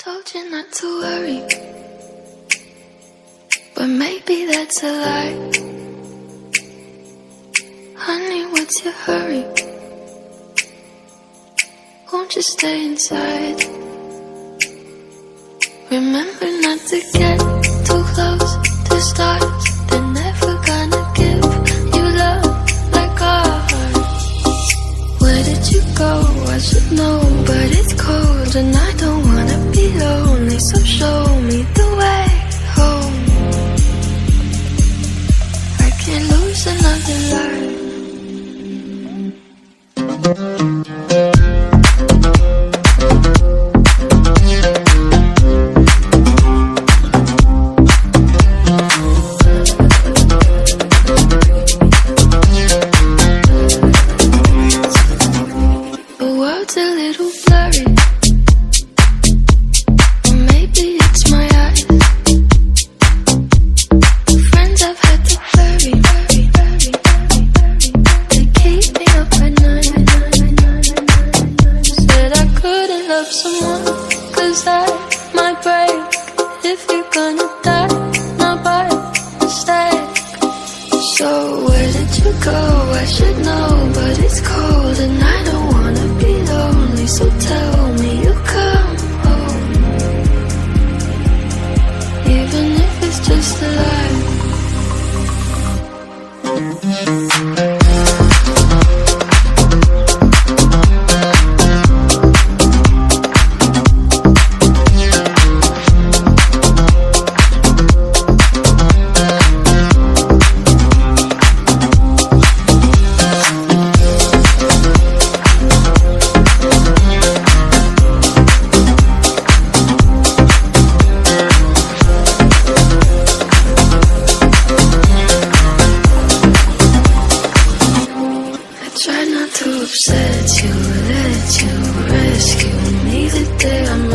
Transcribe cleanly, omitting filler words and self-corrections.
Told you not to worry, but maybe that's a lie. Honey, what's your hurry? Won't you stay inside? Remember not to get too close to stars. They're never gonna give you love like ours. Where did you go? I should know, but it's cold and I don't wanna be lonely. So show me the way home. I can't lose another life. Try not to upset you, let you rescue me the day I'm